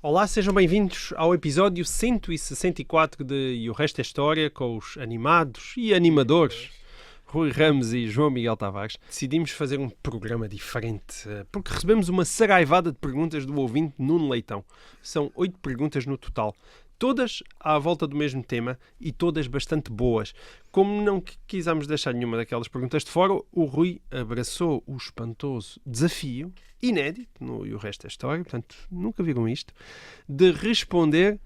Olá, sejam bem-vindos ao episódio 164 de E o Resto é História, com os animados e animadores Rui Ramos e João Miguel Tavares. Decidimos fazer um programa diferente, porque recebemos uma saraivada de perguntas do ouvinte Nuno Leitão. São 8 perguntas no total, todas à volta do mesmo tema e todas bastante boas. Como não quisemos deixar nenhuma daquelas perguntas de fora, o Rui abraçou o espantoso desafio, inédito no E o Resto é História, portanto nunca viram isto, de responder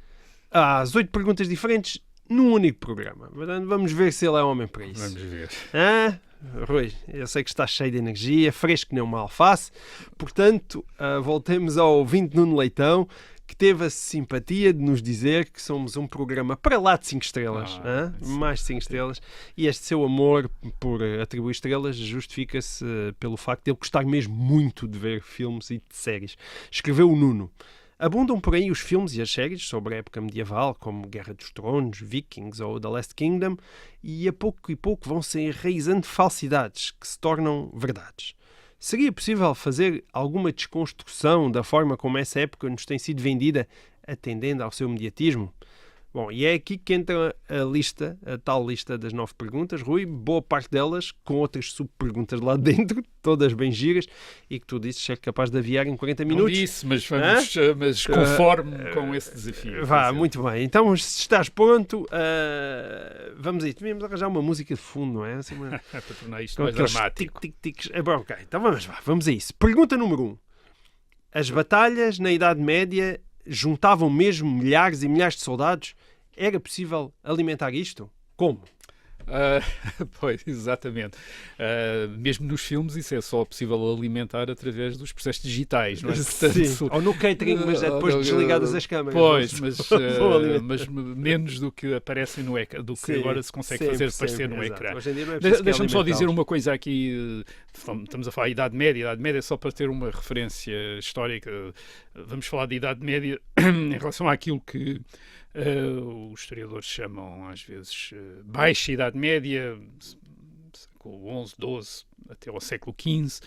às 8 perguntas diferentes num único programa. Portanto, vamos ver se ele é homem para isso. Vamos ver. Rui, eu sei que está cheio de energia, fresco que nem uma alface, portanto, voltemos ao ouvinte Nuno Leitão, que teve a simpatia de nos dizer que somos um programa para lá de 5 estrelas, mais de 5 estrelas, e este seu amor por atribuir estrelas justifica-se pelo facto de ele gostar mesmo muito de ver filmes e de séries. Escreveu o Nuno: abundam por aí os filmes e as séries sobre a época medieval, como Guerra dos Tronos, Vikings ou The Last Kingdom, e a pouco e pouco vão se enraizando falsidades que se tornam verdades. Seria possível fazer alguma desconstrução da forma como essa época nos tem sido vendida, atendendo ao seu mediatismo? Bom, e é aqui que entra a tal lista das 9 perguntas, Rui, boa parte delas com outras subperguntas lá dentro, todas bem giras, e que tu disses ser capaz de aviar em 40 minutos. Não disse, mas conforme com esse desafio. Vá, muito bem. Então, se estás pronto, vamos aí. Devíamos arranjar uma música de fundo, não é? Assim, para tornar isto mais dramático. Bom, ok, então vamos a isso. Pergunta número 1. As batalhas na Idade Média juntavam mesmo milhares e milhares de soldados? Era possível alimentar isto? Como? Pois, exatamente. Mesmo nos filmes isso é só possível alimentar através dos processos digitais, não é? Portanto, sim. Ou no catering, mas é depois desligadas as câmaras. Pois, mas menos do que aparecem no ecrã, do que agora se consegue fazer aparecer no ecrã. Deixa-me só dizer uma coisa aqui. Estamos a falar da Idade Média. Idade Média, só para ter uma referência histórica, vamos falar da Idade Média em relação àquilo que os historiadores chamam às vezes Baixa Idade Média, século XI, XII até ao século XV,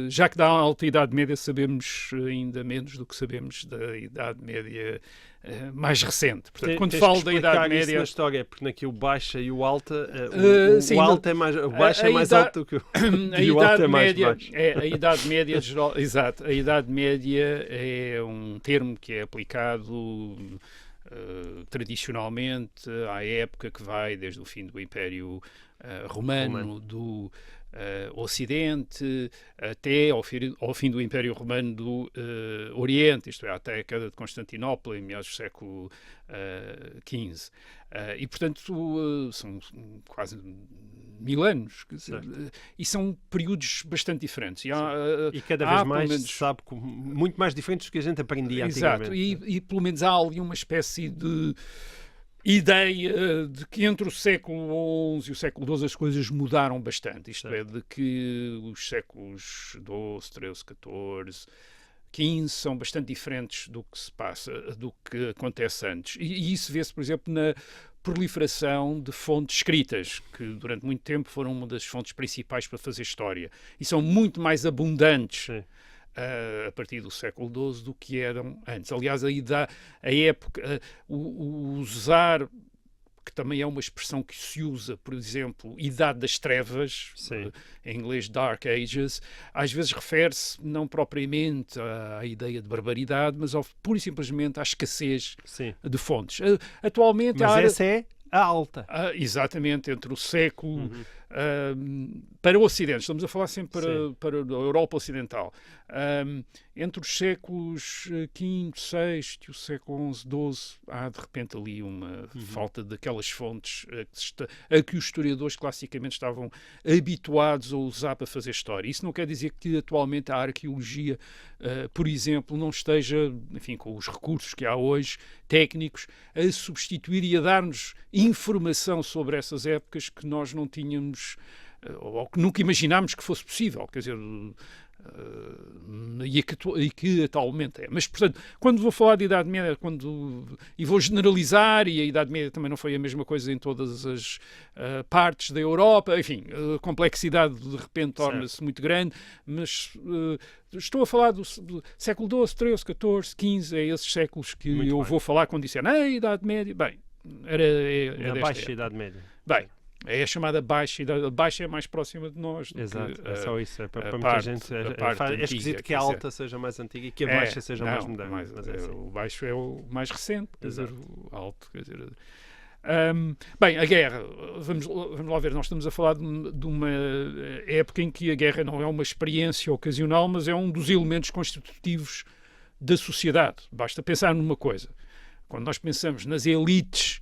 já que da Alta Idade Média sabemos ainda menos do que sabemos da Idade Média mais recente. Portanto, quando falo da Idade Média, isso na história, porque aqui o Baixa e o Alta, o Alta é mais, o Baixa é mais alto do que o Alta é mais baixo. A Idade Média, exato, a Idade Média é um termo que é aplicado tradicionalmente à época que vai desde o fim do Império Romano, do Ocidente até ao fim do Império Romano do Oriente, isto é, até a queda de Constantinopla em meados do século XV. E, portanto, são quase 1000 anos. E são períodos bastante diferentes. E cada vez mais se sabe muito mais diferentes do que a gente aprendia antigamente. Exato. E pelo menos há ali uma espécie de ideia de que entre o século XI e o século XII as coisas mudaram bastante. Isto é, de que os séculos XII, XIII, XIV, XV são bastante diferentes do que se passa, do que acontece antes. E isso vê-se, por exemplo, na proliferação de fontes escritas, que durante muito tempo foram uma das fontes principais para fazer história. E são muito mais abundantes a partir do século XII do que eram antes. Aliás, a época, o usar, que também é uma expressão que se usa, por exemplo, Idade das Trevas, em inglês Dark Ages, às vezes refere-se não propriamente à ideia de barbaridade, mas pura e simplesmente à escassez de fontes. Atualmente, essa é a alta. Exatamente, entre o século para o Ocidente, estamos a falar sempre para a Europa Ocidental, entre os séculos V, VI e o século XI, XII, há de repente ali uma falta daquelas fontes a que os historiadores classicamente estavam habituados a usar para fazer história. Isso não quer dizer que atualmente a arqueologia, por exemplo, não esteja, enfim, com os recursos que há hoje, técnicos, a substituir e a dar-nos informação sobre essas épocas que nós não tínhamos ou que nunca imaginámos que fosse possível, quer dizer, e que atualmente é. Mas, portanto, quando vou falar de Idade Média, e vou generalizar, e a Idade Média também não foi a mesma coisa em todas as partes da Europa, enfim, a complexidade de repente torna-se muito grande, mas estou a falar do século XII, XIII, XIV, XV, é esses séculos que muito eu bem. Vou falar quando disser, Idade Média, bem, a baixa Idade Média. Bem, é a chamada baixa, a baixa é mais próxima de nós. Exato, é só isso. É para muita gente é esquisito que a alta seja mais antiga e que a baixa seja mais moderna. Mas assim. O baixo é o mais recente, quer dizer, o alto. Quer dizer, bem, a guerra, vamos lá ver, nós estamos a falar de uma época em que a guerra não é uma experiência ocasional, mas é um dos elementos constitutivos da sociedade. Basta pensar numa coisa. Quando nós pensamos nas elites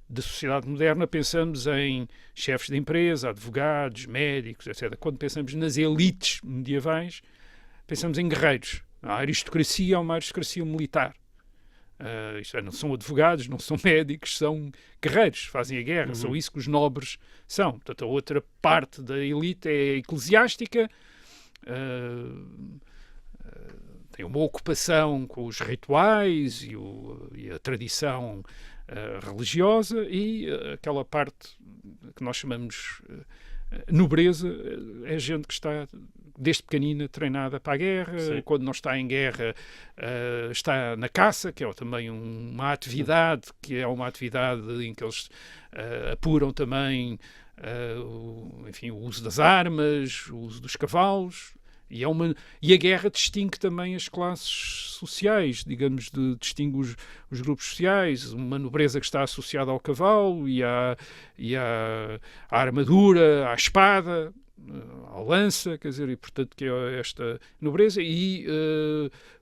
da sociedade moderna, pensamos em chefes de empresa, advogados, médicos, etc. Quando pensamos nas elites medievais, pensamos em guerreiros. A aristocracia é uma aristocracia militar. Isto é, não são advogados, não são médicos, são guerreiros, fazem a guerra. São isso que os nobres são. Portanto, a outra parte da elite é eclesiástica, tem uma ocupação com os rituais e a tradição religiosa, e aquela parte que nós chamamos nobreza é gente que está desde pequenina treinada para a guerra. Sim. Quando não está em guerra está na caça, que é também uma atividade em que eles apuram também enfim, o uso das armas, o uso dos cavalos. E a guerra distingue também as classes sociais, digamos, distingue os grupos sociais, uma nobreza que está associada ao cavalo e à armadura, à espada, à lança, quer dizer, e portanto que é esta nobreza, e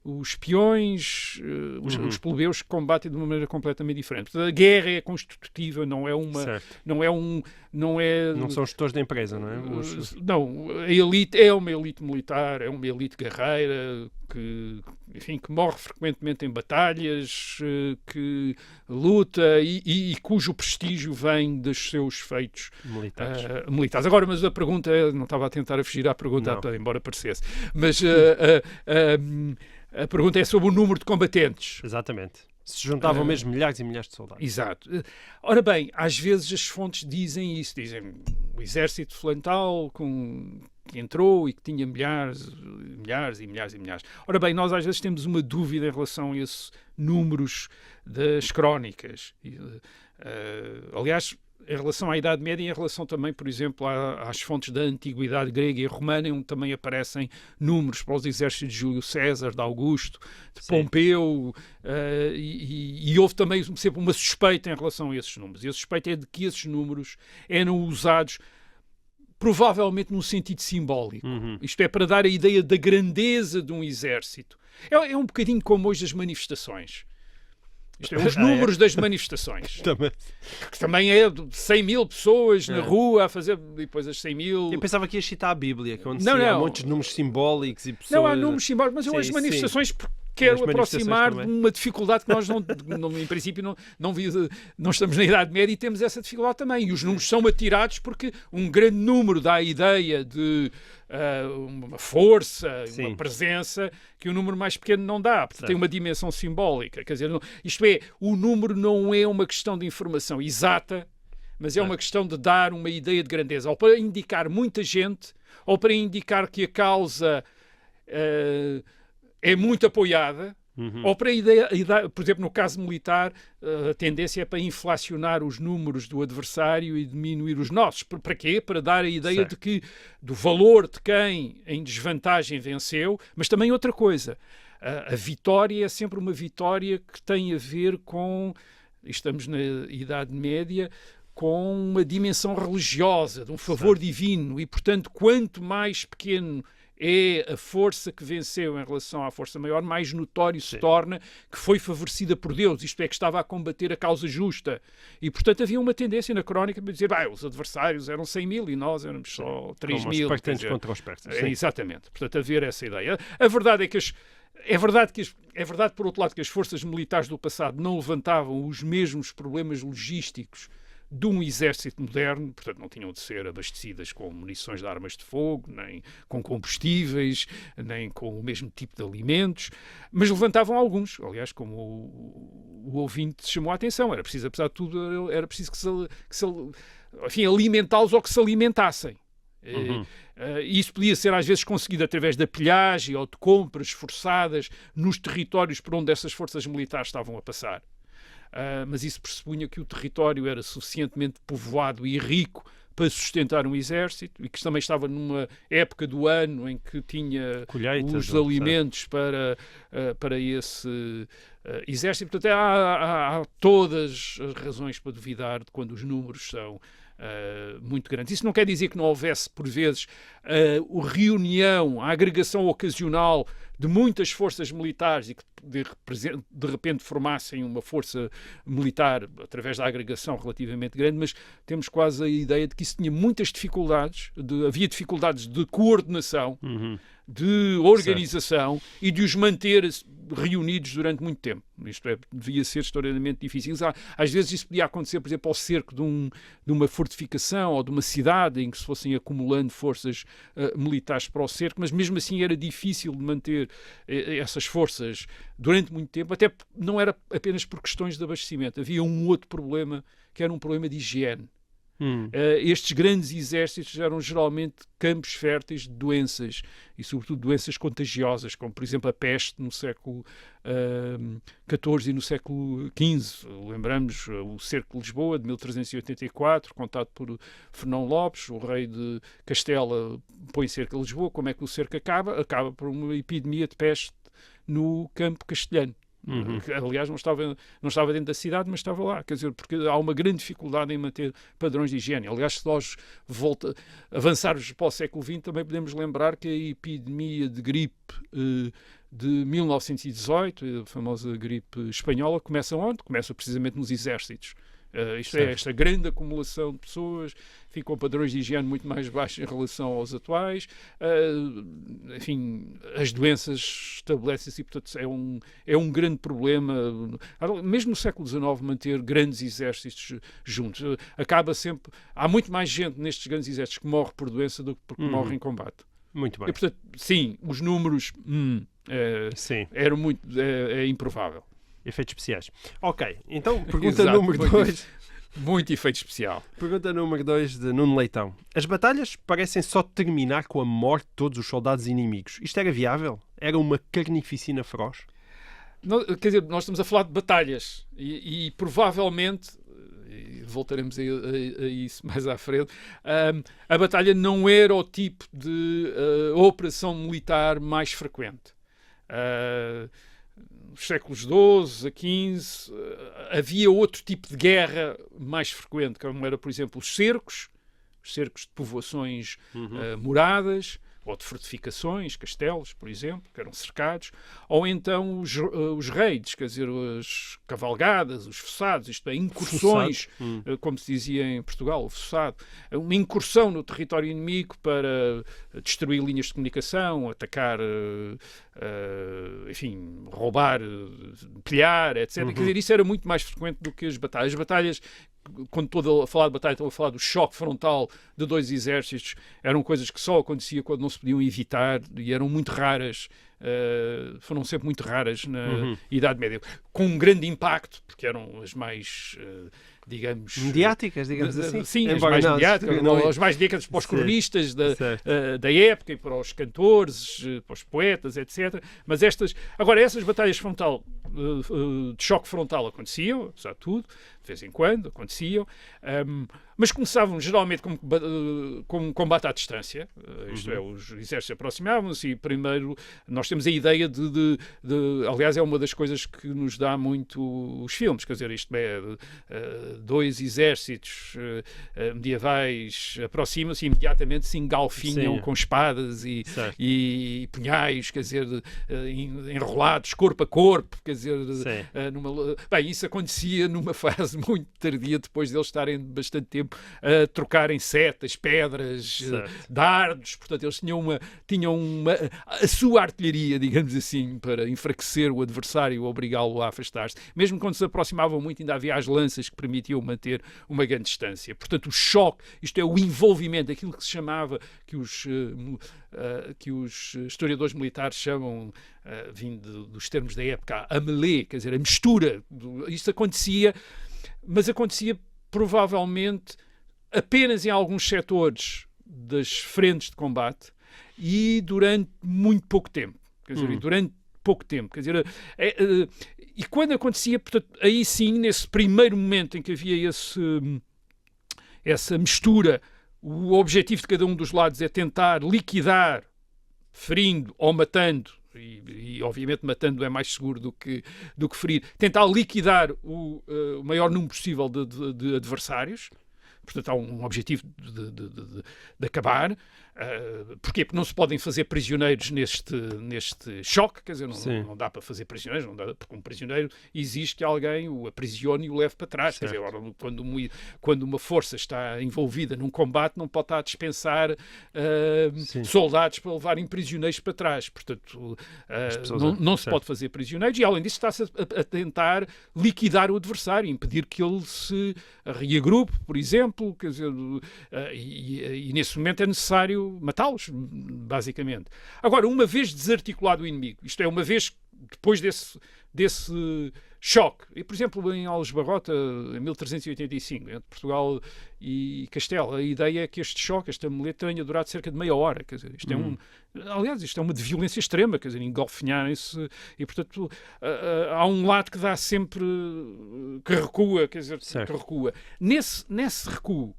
os peões, os plebeus que combatem de uma maneira completamente diferente. Portanto, a guerra é constitutiva, não são gestores da empresa, não é? Não, a elite é uma elite militar, é uma elite guerreira que morre frequentemente em batalhas, que luta e cujo prestígio vem dos seus feitos militares. Agora, mas a pergunta, não estava a tentar fugir à pergunta, embora parecesse, mas a pergunta é sobre o número de combatentes. Exatamente. Se juntavam mesmo milhares e milhares de soldados. Exato. Ora bem, às vezes as fontes dizem isso, dizem o exército flantal que entrou e que tinha milhares e milhares. Ora bem, nós às vezes temos uma dúvida em relação a esses números das crónicas. Aliás, em relação à Idade Média e em relação também, por exemplo, às fontes da Antiguidade grega e romana, onde também aparecem números para os exércitos de Júlio César, de Augusto, de Pompeu, e houve também sempre uma suspeita em relação a esses números. E a suspeita é de que esses números eram usados provavelmente num sentido simbólico. Isto é, para dar a ideia da grandeza de um exército. É um bocadinho como hoje as manifestações. Isto é, os números das manifestações. Que também é 100 mil pessoas na rua a fazer, depois as 100 mil... Eu pensava que ia citar a Bíblia, que onde há muitos números simbólicos e pessoas... Não, há números simbólicos, mas as manifestações... Quero aproximar de uma dificuldade que nós, em princípio, não estamos na Idade Média e temos essa dificuldade também. E os números são atirados porque um grande número dá a ideia de uma força, uma presença que o número mais pequeno não dá, porque tem uma dimensão simbólica. Quer dizer, isto é, o número não é uma questão de informação exata, mas é uma questão de dar uma ideia de grandeza, ou para indicar muita gente, ou para indicar que a causa... é muito apoiada, ou para por exemplo, no caso militar, a tendência é para inflacionar os números do adversário e diminuir os nossos. Para quê? Para dar a ideia do valor de quem em desvantagem venceu, mas também outra coisa. A vitória é sempre uma vitória que tem a ver com, estamos na Idade Média, com uma dimensão religiosa, de um favor divino, e portanto, quanto mais pequeno é a força que venceu em relação à força maior, mais notório se torna que foi favorecida por Deus, isto é, que estava a combater a causa justa. E, portanto, havia uma tendência na crónica para dizer, os adversários eram 100 mil e nós éramos só 3 mil. Os espartanos contra os persas. Exatamente. Portanto, haver essa ideia. A verdade é que é verdade, por outro lado, que as forças militares do passado não levantavam os mesmos problemas logísticos de um exército moderno, portanto não tinham de ser abastecidas com munições de armas de fogo, nem com combustíveis, nem com o mesmo tipo de alimentos, mas levantavam alguns, aliás, como o ouvinte chamou a atenção, era preciso, apesar de tudo, era preciso enfim, alimentá-los ou que se alimentassem. Isso podia ser às vezes conseguido através da pilhagem ou de compras forçadas nos territórios por onde essas forças militares estavam a passar. Mas isso pressupunha que o território era suficientemente povoado e rico para sustentar um exército e que também estava numa época do ano em que tinha colheitas, os alimentos para esse exército. Portanto, há todas as razões para duvidar de quando os números são muito grandes. Isso não quer dizer que não houvesse, por vezes, a agregação ocasional de muitas forças militares e que de repente formassem uma força militar através da agregação relativamente grande, mas temos quase a ideia de que isso tinha muitas dificuldades, havia dificuldades de coordenação, de organização e de os manter reunidos durante muito tempo. Isto devia ser extraordinariamente difícil. Às vezes isso podia acontecer, por exemplo, ao cerco de uma fortificação ou de uma cidade em que se fossem acumulando forças militares para o cerco, mas mesmo assim era difícil de manter essas forças durante muito tempo, até não era apenas por questões de abastecimento. Havia um outro problema, que era um problema de higiene. Estes grandes exércitos eram geralmente campos férteis de doenças e sobretudo doenças contagiosas, como por exemplo a peste no século XIV e no século XV. Lembramos o cerco de Lisboa de 1384, contado por Fernão Lopes, o rei de Castela põe cerco a Lisboa. Como é que o cerco acaba? Acaba por uma epidemia de peste no campo castelhano. Aliás, não estava dentro da cidade, mas estava lá. Quer dizer, porque há uma grande dificuldade em manter padrões de higiene. Aliás, se nós avançarmos para o século XX, também podemos lembrar que a epidemia de gripe de 1918, a famosa gripe espanhola, começa onde? Começa precisamente nos exércitos. Isto é, esta grande acumulação de pessoas, enfim, com padrões de higiene muito mais baixos em relação aos atuais. Enfim, as doenças estabelecem-se e, portanto, é um grande problema. Mesmo no século XIX, manter grandes exércitos juntos. Acaba sempre... Há muito mais gente nestes grandes exércitos que morre por doença do que porque morre em combate. Muito bem. E, portanto, sim, os números eram muito... É improvável. Efeitos especiais. Ok, então pergunta número 2. Muito efeito especial. Pergunta número 2 de Nuno Leitão. As batalhas parecem só terminar com a morte de todos os soldados inimigos. Isto era viável? Era uma carnificina feroz? Quer dizer, nós estamos a falar de batalhas e provavelmente, e voltaremos a isso mais à frente, a batalha não era o tipo de operação militar mais frequente. Nos séculos XII a XV havia outro tipo de guerra mais frequente, como era, por exemplo, os cercos de povoações muradas, ou de fortificações, castelos, por exemplo, que eram cercados, ou então os raids, quer dizer, as cavalgadas, os fossados, isto é, incursões, como se dizia em Portugal, o fossado, uma incursão no território inimigo para destruir linhas de comunicação, atacar, enfim, roubar, pilhar, etc. Quer dizer, isso era muito mais frequente do que as batalhas. As batalhas, quando estou a falar de batalha, estou a falar do choque frontal de dois exércitos, eram coisas que só acontecia quando não se podiam evitar e eram muito raras, foram sempre muito raras na Idade Média, com um grande impacto, porque eram as mais, digamos... mediáticas, digamos assim. Sim, as mais mediáticas, as mais mediáticas para os cronistas da época e para os cantores, para os poetas, etc. Mas essas batalhas frontal, de choque frontal aconteciam, apesar de tudo, de vez em quando aconteciam, mas começavam geralmente com combate à distância, isto é, os exércitos aproximavam-se e primeiro nós temos a ideia aliás é uma das coisas que nos dá muito os filmes, quer dizer, isto é, dois exércitos medievais aproximam-se e imediatamente se engalfinham com espadas e punhais, quer dizer, enrolados corpo a corpo, quer dizer, bem, isso acontecia numa fase muito tardia, depois de eles estarem bastante tempo tempo a trocarem setas, pedras, dardos. Portanto, eles tinham a sua artilharia, digamos assim, para enfraquecer o adversário, obrigá-lo a afastar-se. Mesmo quando se aproximavam muito, ainda havia as lanças que permitiam manter uma grande distância. Portanto, o choque, isto é, o envolvimento, aquilo que se chamava, que os historiadores militares chamam, vindo dos termos da época, a mêlée, quer dizer, a mistura. Isto acontecia, mas acontecia provavelmente apenas em alguns setores das frentes de combate e durante muito pouco tempo. Quer dizer, durante pouco tempo. Quer dizer, e quando acontecia, portanto, aí sim, nesse primeiro momento em que havia essa mistura, o objetivo de cada um dos lados é tentar liquidar, ferindo ou matando, e obviamente matando é mais seguro do que ferir, tentar liquidar o maior número possível de adversários. Portanto, há um objetivo de acabar. Porquê? Porque não se podem fazer prisioneiros neste choque, quer dizer, não dá para fazer prisioneiros, não dá, porque um prisioneiro exige que alguém o aprisione e o leve para trás. Quer dizer, quando uma força está envolvida num combate, não pode estar a dispensar soldados para levarem prisioneiros para trás. Portanto, não se pode fazer prisioneiros, e além disso está-se a tentar liquidar o adversário, impedir que ele se reagrupe, por exemplo, quer dizer, e nesse momento é necessário matá-los, basicamente. Agora, uma vez desarticulado o inimigo, isto é, uma vez depois desse choque, e por exemplo em Aljubarrota, em 1385, entre Portugal e Castelo, a ideia é que este choque, esta muleta, tenha durado cerca de meia hora. Quer dizer, isto isto é uma de violência extrema, quer dizer, engolfinharem-se, e portanto há um lado que dá sempre, que recua, quer dizer, que recua. Nesse recuo,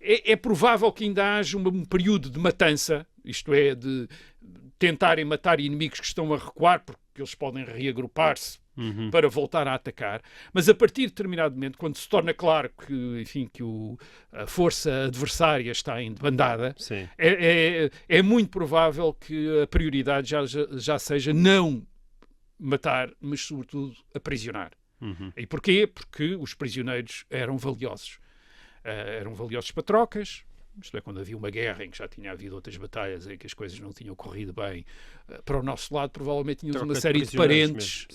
é provável que ainda haja um período de matança, isto é, de tentarem matar inimigos que estão a recuar, porque eles podem reagrupar-se para voltar a atacar, mas a partir de determinado momento, quando se torna claro que, enfim, que a força adversária está em debandada, é muito provável que a prioridade já seja não matar, mas sobretudo aprisionar. E porquê? Porque os prisioneiros eram valiosos. Eram valiosos para trocas, isto é, quando havia uma guerra em que já tinha havido outras batalhas em que as coisas não tinham corrido bem, para o nosso lado provavelmente tínhamos uma série de parentes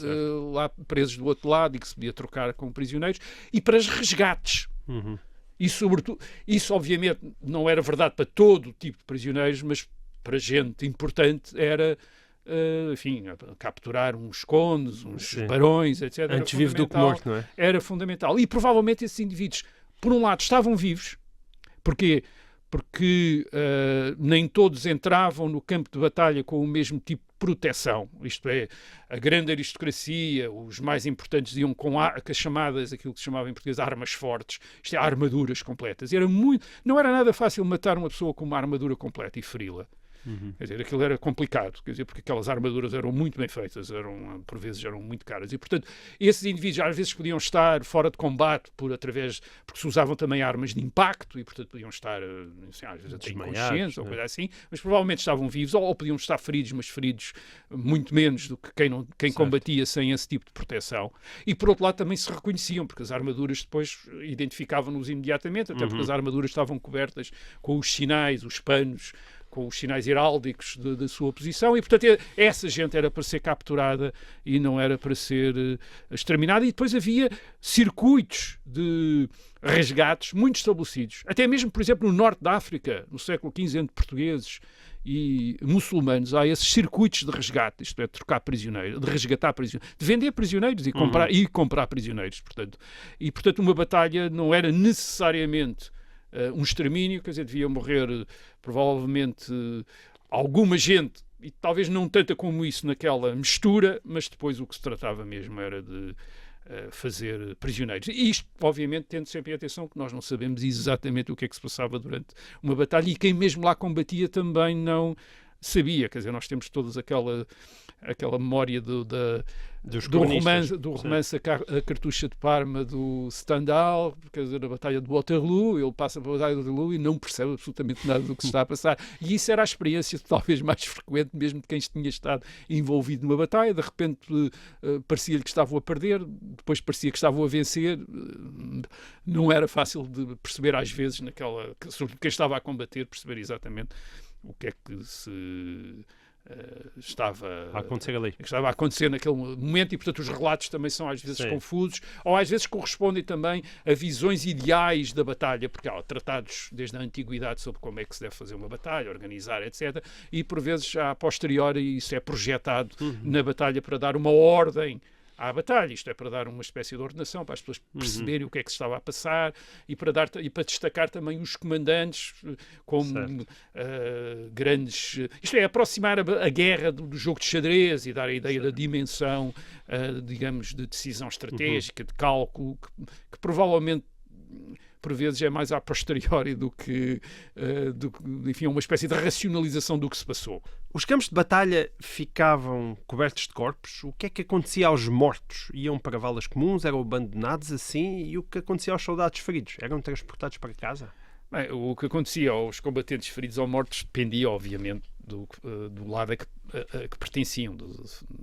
lá presos do outro lado e que se podia trocar com prisioneiros, e para os resgates. E sobretudo, isso obviamente não era verdade para todo o tipo de prisioneiros, mas para gente importante era... enfim, capturar uns condes, uns barões, etc. Antes vivo do que morto, não é? Era fundamental. E provavelmente esses indivíduos, por um lado, estavam vivos. Porquê? Porque nem todos entravam no campo de batalha com o mesmo tipo de proteção. Isto é, a grande aristocracia, os mais importantes iam com as chamadas, aquilo que se chamava em português, armas fortes. Isto é, armaduras completas. Não era nada fácil matar uma pessoa com uma armadura completa e feri-la. Quer dizer, aquilo era complicado, quer dizer, porque aquelas armaduras eram muito bem feitas, por vezes eram muito caras, e portanto esses indivíduos às vezes podiam estar fora de combate porque se usavam também armas de impacto e portanto podiam estar, assim, às vezes até inconscientes ou coisa assim, mas provavelmente estavam vivos, ou podiam estar feridos, mas feridos muito menos do que quem combatia sem esse tipo de proteção. E por outro lado também se reconheciam, porque as armaduras depois identificavam-nos imediatamente, até porque as armaduras estavam cobertas com os sinais, os panos, com os sinais heráldicos da sua posição, e portanto essa gente era para ser capturada e não era para ser exterminada. E depois havia circuitos de resgates muito estabelecidos, até mesmo, por exemplo, no norte da África, no século XV, entre portugueses e muçulmanos, há esses circuitos de resgate, isto é, de trocar prisioneiros, de resgatar prisioneiros, de vender prisioneiros e comprar prisioneiros, portanto. E portanto uma batalha não era necessariamente um extermínio, quer dizer, devia morrer provavelmente alguma gente, e talvez não tanta como isso naquela mistura, mas depois o que se tratava mesmo era de fazer prisioneiros. E isto, obviamente, tendo sempre em atenção que nós não sabemos exatamente o que é que se passava durante uma batalha, e quem mesmo lá combatia também não sabia, quer dizer, nós temos todas aquela memória do romance A Cartucha de Parma, do Stendhal, quer dizer, a Batalha de Waterloo. Ele passa para a Batalha de Waterloo e não percebe absolutamente nada do que se está a passar. E isso era a experiência talvez mais frequente, mesmo de quem tinha estado envolvido numa batalha. De repente parecia-lhe que estavam a perder, depois parecia que estavam a vencer. Não era fácil de perceber às vezes, sobretudo quem estava a combater, perceber exatamente o que é que se... estava a acontecer naquele momento, e portanto os relatos também são às vezes confusos, ou às vezes correspondem também a visões ideais da batalha, porque há tratados desde a antiguidade sobre como é que se deve fazer uma batalha, organizar, etc. E por vezes a posteriori isso é projetado na batalha para dar uma ordem à batalha, isto é, para dar uma espécie de ordenação, para as pessoas perceberem o que é que se estava a passar, e para destacar também os comandantes como grandes... Isto é, aproximar a guerra do jogo de xadrez e dar a ideia da dimensão, digamos, de decisão estratégica, de cálculo, que provavelmente por vezes é mais a posteriori do que enfim, uma espécie de racionalização do que se passou. Os campos de batalha ficavam cobertos de corpos? O que é que acontecia aos mortos? Iam para valas comuns? Eram abandonados assim? E o que acontecia aos soldados feridos? Eram transportados para casa? Bem, o que acontecia aos combatentes feridos ou mortos dependia, obviamente, do lado a que pertenciam,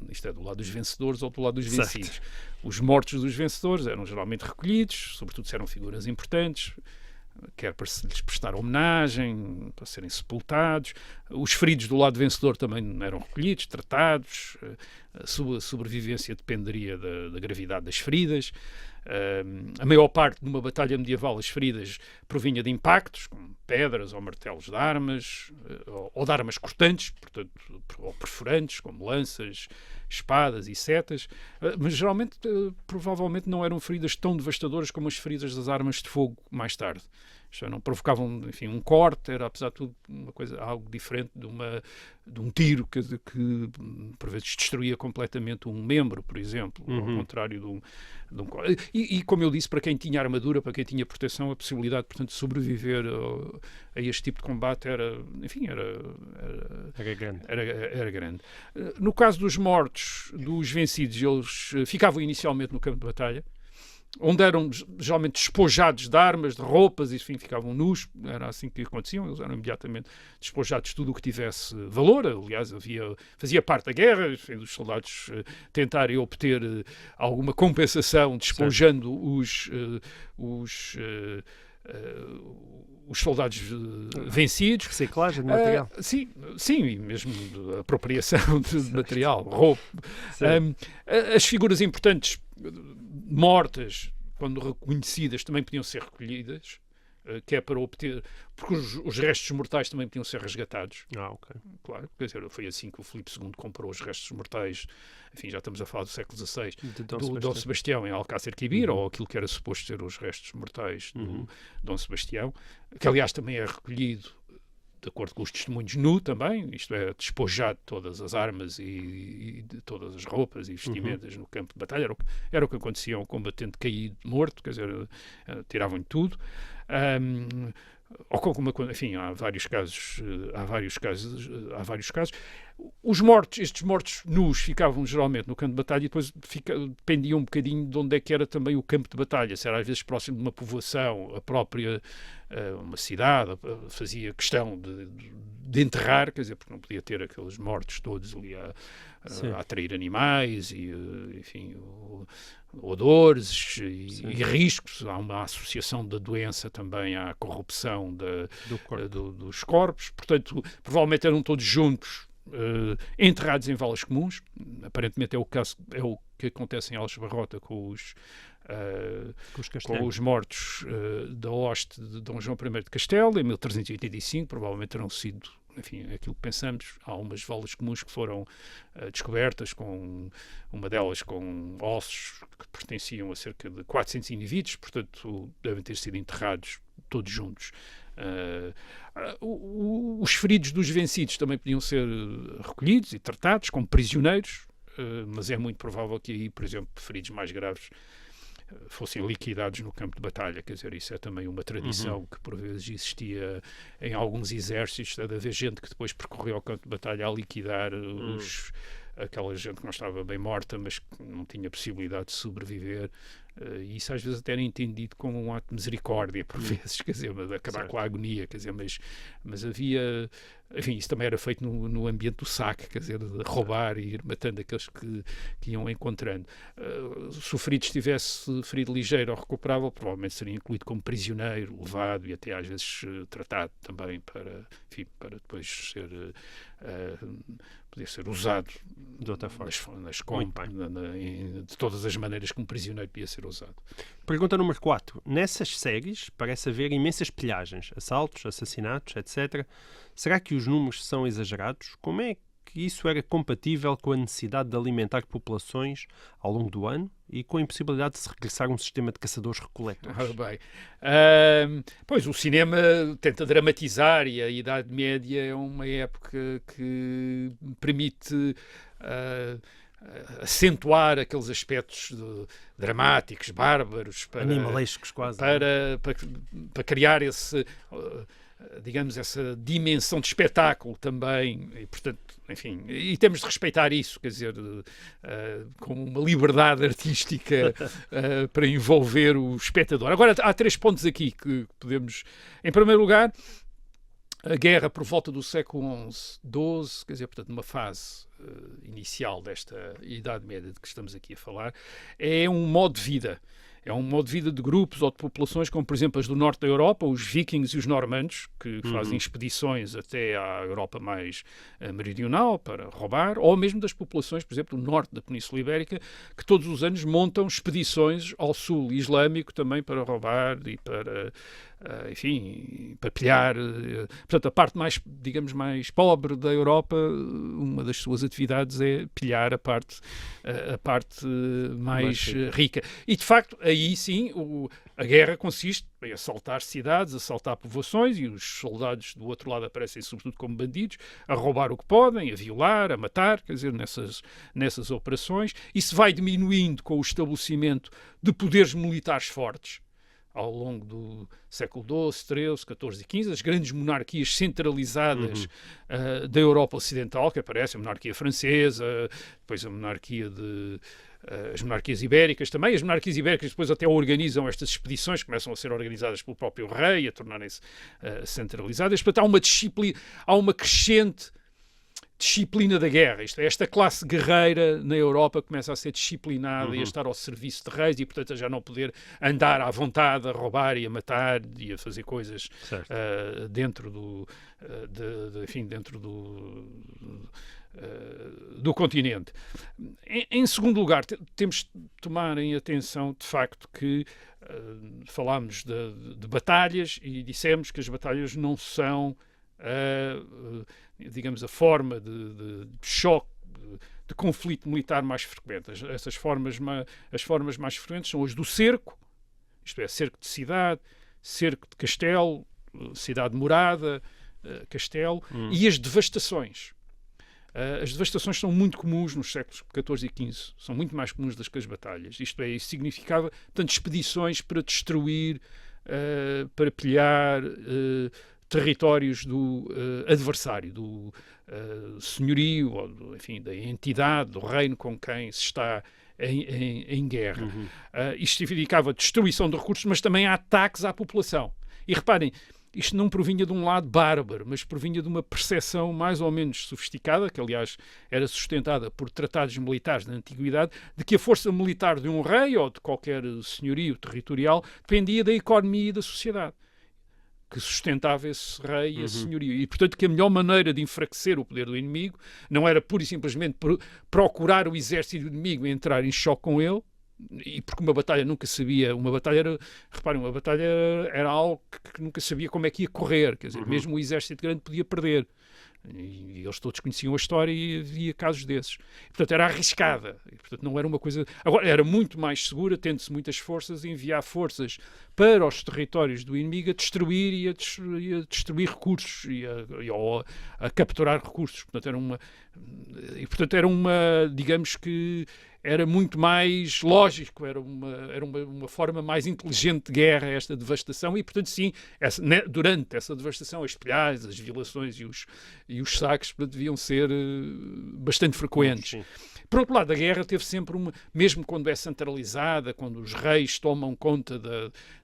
isto é, do lado dos vencedores ou do lado dos vencidos. Os mortos dos vencedores eram geralmente recolhidos, sobretudo se eram figuras importantes, quer para se lhes prestar homenagem, para serem sepultados. Os feridos do lado vencedor também eram recolhidos, tratados. A sua sobrevivência dependeria da gravidade das feridas. A maior parte de uma batalha medieval, as feridas provinha de impactos, como pedras ou martelos de armas, ou de armas cortantes, portanto, ou perfurantes, como lanças, espadas e setas, mas geralmente, provavelmente, não eram feridas tão devastadoras como as feridas das armas de fogo mais tarde. Isto não provocavam, enfim, um corte, era, apesar de tudo, algo diferente de um tiro que por vezes destruía completamente um membro, por exemplo, ao contrário de um corte. E, como eu disse, para quem tinha armadura, para quem tinha proteção, a possibilidade, portanto, de sobreviver a este tipo de combate era grande. Era grande. No caso dos mortos, dos vencidos, eles ficavam inicialmente no campo de batalha, onde eram geralmente despojados de armas, de roupas, enfim, ficavam nus, era assim que aconteciam, eles eram imediatamente despojados de tudo o que tivesse valor. Aliás, fazia parte da guerra, enfim, dos soldados tentarem obter alguma compensação, despojando os soldados vencidos. Reciclagem de material. Sim, e mesmo apropriação de material, roupa. As figuras importantes mortas, quando reconhecidas, também podiam ser recolhidas, que é para obter... Porque os restos mortais também podiam ser resgatados. Ok. Claro, quer dizer, foi assim que o Filipe II comprou os restos mortais, enfim, já estamos a falar do século XVI, do Dom Sebastião em Alcácer Quibir, ou aquilo que era suposto ser os restos mortais do Dom Sebastião, que aliás também é recolhido de acordo com os testemunhos nu também, isto é, despojado de todas as armas e de todas as roupas e vestimentas no campo de batalha. Era o que acontecia a um combatente caído, morto, quer dizer, tiravam-lhe tudo. Ou enfim, há vários casos. Estes mortos nus ficavam geralmente no campo de batalha e depois dependia um bocadinho de onde é que era também o campo de batalha. Se era às vezes próximo de uma povoação, a própria uma cidade, fazia questão de enterrar, quer dizer, porque não podia ter aqueles mortos todos ali a atrair animais e, enfim, odores e riscos. Há uma associação da doença também à corrupção dos corpos. Portanto, provavelmente eram todos juntos, enterrados em valas comuns. Aparentemente é o que acontece em Aljubarrota com os mortos da hoste de Dom João I de Castelo, em 1385, provavelmente terão sido, enfim, aquilo que pensamos. Há umas valas comuns que foram descobertas, uma delas com ossos que pertenciam a cerca de 400 indivíduos, portanto devem ter sido enterrados todos juntos. Os feridos dos vencidos também podiam ser recolhidos e tratados como prisioneiros, mas é muito provável que aí, por exemplo, feridos mais graves fossem liquidados no campo de batalha. Quer dizer, isso é também uma tradição que por vezes existia em alguns exércitos, de haver gente que depois percorreu ao campo de batalha a liquidar aquela gente que não estava bem morta, mas que não tinha possibilidade de sobreviver. E isso às vezes até era entendido como um ato de misericórdia, por vezes, quer dizer, de acabar com a agonia, quer dizer, mas havia... Enfim, isso também era feito no ambiente do saque, quer dizer, de roubar e ir matando aqueles que iam encontrando. Se o ferido estivesse ferido ligeiro ou recuperável, provavelmente seria incluído como prisioneiro, levado e até às vezes tratado também para depois poder ser usado de outra forma. De todas as maneiras que um prisioneiro podia ser usado. Pergunta número 4. Nessas séries parece haver imensas pilhagens, assaltos, assassinatos, etc. Será que os números são exagerados? Como é que isso era compatível com a necessidade de alimentar populações ao longo do ano e com a impossibilidade de se regressar a um sistema de caçadores-recoletores? Pois, o cinema tenta dramatizar e a Idade Média é uma época que permite acentuar aqueles aspectos dramáticos, bárbaros, animalescos quase, para criar esse... digamos, essa dimensão de espetáculo também, e portanto, enfim, e temos de respeitar isso, quer dizer, com uma liberdade artística para envolver o espectador. Agora, há 3 pontos aqui que podemos... Em primeiro lugar, a guerra por volta do século XI, quer dizer, portanto, numa fase inicial desta Idade Média de que estamos aqui a falar, é um modo de vida. É um modo de vida de grupos ou de populações, como por exemplo as do norte da Europa, os vikings e os normandos, que fazem expedições até à Europa mais meridional para roubar, ou mesmo das populações, por exemplo, do norte da Península Ibérica, que todos os anos montam expedições ao sul islâmico também para roubar e para... enfim, para pilhar. Portanto, a parte mais, digamos, mais pobre da Europa, uma das suas atividades é pilhar a parte mais rica. E, de facto, aí sim, a guerra consiste em assaltar cidades, assaltar povoações, e os soldados do outro lado aparecem sobretudo como bandidos, a roubar o que podem, a violar, a matar, quer dizer, nessas operações. Isso vai diminuindo com o estabelecimento de poderes militares fortes ao longo do século XII, XIII, XIV e XV, as grandes monarquias centralizadas da Europa Ocidental, que aparecem, a monarquia francesa, depois a monarquia as monarquias ibéricas também. As monarquias ibéricas depois até organizam estas expedições, começam a ser organizadas pelo próprio rei, a tornarem-se centralizadas. Portanto, há uma crescente disciplina da guerra. Isto é, esta classe guerreira na Europa começa a ser disciplinada e a estar ao serviço de reis e, portanto, a já não poder andar à vontade a roubar e a matar e a fazer coisas dentro do continente. Em segundo lugar, temos de tomar em atenção, de facto, que falámos de batalhas e dissemos que as batalhas não são digamos, a forma de choque, de conflito militar mais frequente. As formas mais frequentes são as do cerco, isto é, cerco de cidade, cerco de castelo, cidade morada, castelo, e as devastações. As devastações são muito comuns nos séculos XIV e XV, são muito mais comuns do que as batalhas. Isto é, isso significava, portanto, expedições para destruir, para pilhar territórios do adversário, do senhorio, ou enfim, da entidade, do reino com quem se está em guerra. Isto significava destruição de recursos, mas também ataques à população. E reparem, isto não provinha de um lado bárbaro, mas provinha de uma percepção mais ou menos sofisticada, que aliás era sustentada por tratados militares da antiguidade, de que a força militar de um rei ou de qualquer senhorio territorial dependia da economia e da sociedade que sustentava esse rei e esse senhorio. E, portanto, que a melhor maneira de enfraquecer o poder do inimigo não era pura e simplesmente procurar o exército do inimigo e entrar em choque com ele, e porque uma batalha nunca sabia, uma batalha era algo que nunca sabia como é que ia correr, quer dizer, mesmo o exército grande podia perder. E eles todos conheciam a história e havia casos desses. Portanto, era arriscada. E, portanto, não era uma coisa... Agora, era muito mais segura, tendo-se muitas forças, enviar forças para os territórios do inimigo a destruir e a destruir recursos e a capturar recursos. Portanto, era uma, digamos que, era muito mais lógico, era uma forma mais inteligente de guerra, esta devastação, e, portanto, sim, durante essa devastação, as espelhagens, as violações e os saques deviam ser bastante frequentes. Sim. Por outro lado, a guerra teve sempre mesmo quando é centralizada, quando os reis tomam conta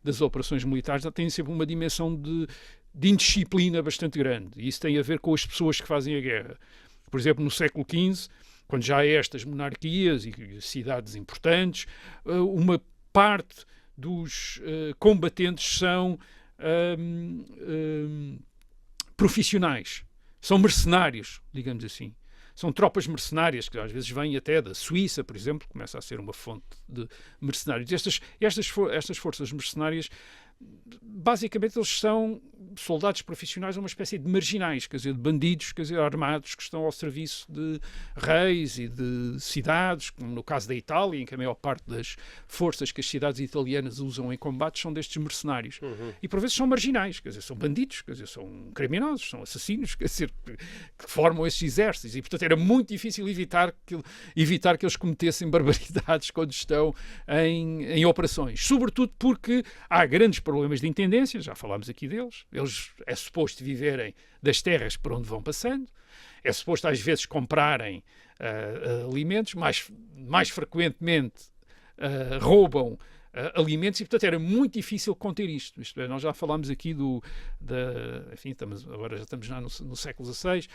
das operações militares, tem sempre uma dimensão de indisciplina bastante grande. E isso tem a ver com as pessoas que fazem a guerra. Por exemplo, no século XV, quando já há estas monarquias e cidades importantes, uma parte dos combatentes são profissionais, são mercenários, digamos assim. São tropas mercenárias, que às vezes vêm até da Suíça, por exemplo, começa a ser uma fonte de mercenários. Estas forças mercenárias, basicamente, eles são soldados profissionais, uma espécie de marginais, quer dizer, de bandidos, quer dizer, armados, que estão ao serviço de reis e de cidades, como no caso da Itália, em que a maior parte das forças que as cidades italianas usam em combates são destes mercenários. E por vezes são marginais, quer dizer, são bandidos, quer dizer, são criminosos, são assassinos, quer dizer, que formam estes exércitos. E, portanto, era muito difícil evitar que eles cometessem barbaridades quando estão em operações. Sobretudo porque há grandes problemas de intendência, já falámos aqui deles. Eles é suposto viverem das terras por onde vão passando, é suposto às vezes comprarem alimentos, mais frequentemente roubam alimentos, e portanto era muito difícil conter isto. Isto é, nós já falámos aqui enfim, agora já estamos já no século XVI,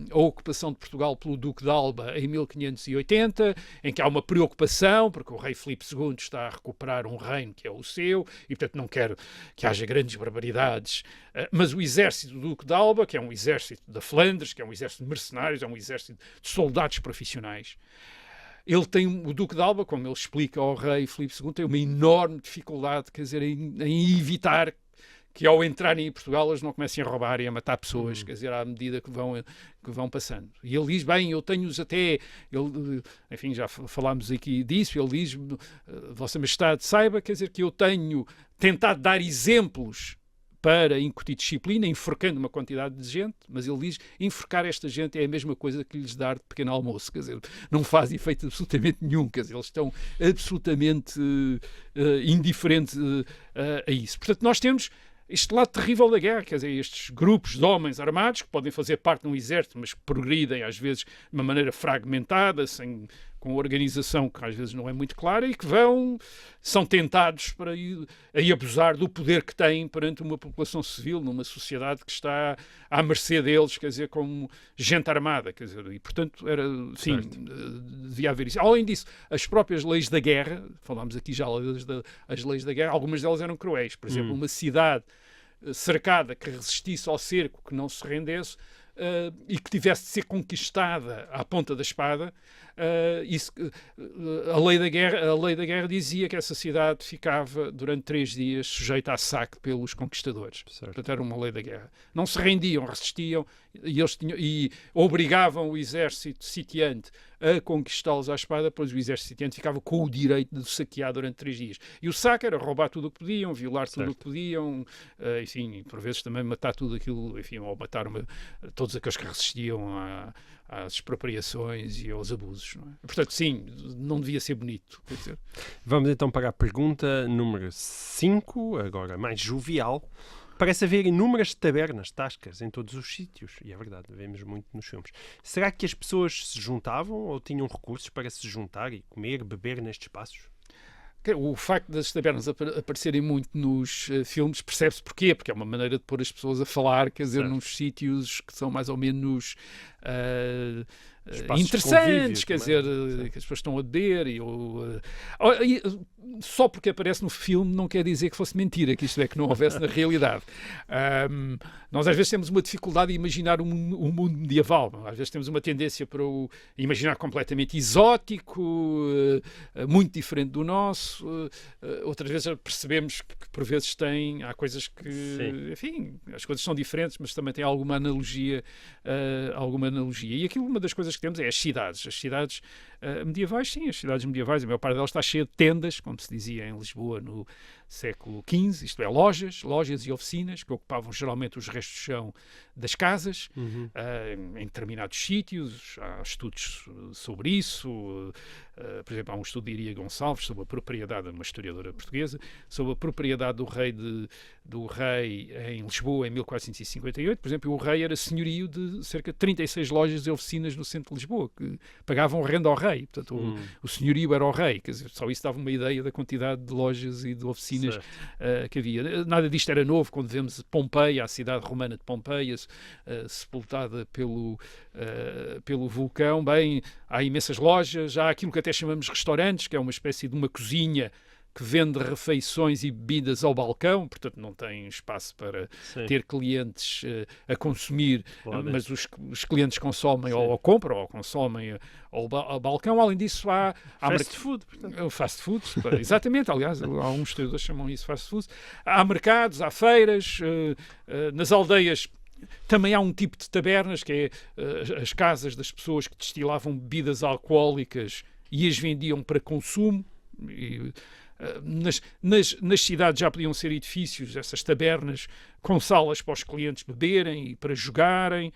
a ocupação de Portugal pelo Duque de Alba em 1580, em que há uma preocupação, porque o rei Filipe II está a recuperar um reino que é o seu, e portanto não quer que haja grandes barbaridades, mas o exército do Duque de Alba, que é um exército da Flandres, que é um exército de mercenários, é um exército de soldados profissionais, o Duque de Alba, como ele explica ao rei Filipe II, tem uma enorme dificuldade, quer dizer, em evitar que ao entrarem em Portugal eles não comecem a roubar e a matar pessoas, quer dizer, à medida que vão passando. E ele diz, bem, eu tenho-os até, enfim, já falámos aqui disso, ele diz, Vossa Majestade saiba, quer dizer, que eu tenho tentado dar exemplos para incutir disciplina, enforcando uma quantidade de gente, mas ele diz, enforcar esta gente é a mesma coisa que lhes dar de pequeno almoço, quer dizer, não faz efeito absolutamente nenhum, quer dizer, eles estão absolutamente indiferentes a isso. Portanto, nós temos este lado terrível da guerra, quer dizer, estes grupos de homens armados que podem fazer parte de um exército, mas que progridem às vezes de uma maneira fragmentada, com organização que às vezes não é muito clara, e que são tentados para aí abusar do poder que têm perante uma população civil, numa sociedade que está à mercê deles, quer dizer, como gente armada, quer dizer, e portanto devia haver isso. Além disso, as próprias leis da guerra, falámos aqui já as leis da guerra, algumas delas eram cruéis. Por exemplo, uma cidade cercada que resistisse ao cerco, que não se rendesse, e que tivesse de ser conquistada à ponta da espada, a lei da guerra dizia que essa cidade ficava durante 3 dias sujeita a saque pelos conquistadores. Certo. Portanto, era uma lei da guerra. Não se rendiam, resistiam, e obrigavam o exército sitiante a conquistá-los à espada, pois o exército sitiante ficava com o direito de saquear durante 3 dias. E o saque era roubar tudo o que podiam, violar tudo o que podiam, enfim, por vezes também matar tudo aquilo, enfim, ou matar todos aqueles que resistiam às expropriações e aos abusos. Não é? Portanto, sim, não devia ser bonito. Quer dizer. Vamos então para a pergunta número 5, agora mais jovial. Parece haver inúmeras tabernas, tascas em todos os sítios. E é verdade, vemos muito nos filmes. Será que as pessoas se juntavam ou tinham recursos para se juntar e comer, beber nestes espaços? O facto das tabernas aparecerem muito nos filmes percebe-se porquê, porque é uma maneira de pôr as pessoas a falar, quer dizer, nos sítios que são mais ou menos interessantes, quer dizer, que as pessoas estão a beber só porque aparece no filme não quer dizer que fosse mentira, que isto é, que não houvesse na realidade. Nós às vezes temos uma dificuldade em imaginar um mundo medieval, às vezes temos uma tendência para o imaginar completamente exótico, muito diferente do nosso, outras vezes percebemos que por vezes há coisas que, sim, enfim, as coisas são diferentes, mas também tem alguma analogia, e aquilo, uma das coisas que temos é as cidades medievais, sim, as cidades medievais, a maior parte delas está cheia de tendas, como se dizia em Lisboa no século XV, isto é, lojas e oficinas que ocupavam geralmente os restos de chão das casas, em determinados sítios, há estudos sobre isso, por exemplo, há um estudo de Iria Gonçalves sobre a propriedade, uma historiadora portuguesa, sobre a propriedade do rei em Lisboa em 1458. Por exemplo, o rei era senhorio de cerca de 36 lojas e oficinas no centro de Lisboa, que pagavam renda ao rei. Portanto, o senhorio era o rei. Quer dizer, só isso dava uma ideia da quantidade de lojas e de oficinas que havia. Nada disto era novo quando vemos Pompeia, a cidade romana de Pompeia, sepultada pelo vulcão. Bem, há imensas lojas, há aquilo que até chamamos restaurantes, que é uma espécie de uma cozinha que vende refeições e bebidas ao balcão, portanto não tem espaço para ter clientes a consumir, mas os clientes consomem ou compram ou consomem ao balcão. Além disso, há fast food, portanto. Fast food, exatamente, aliás, alguns historiadores chamam isso fast food. Há mercados, há feiras, nas aldeias também há um tipo de tabernas, que é as casas das pessoas que destilavam bebidas alcoólicas e as vendiam para consumo. Nas cidades já podiam ser edifícios, essas tabernas, com salas para os clientes beberem e para jogarem.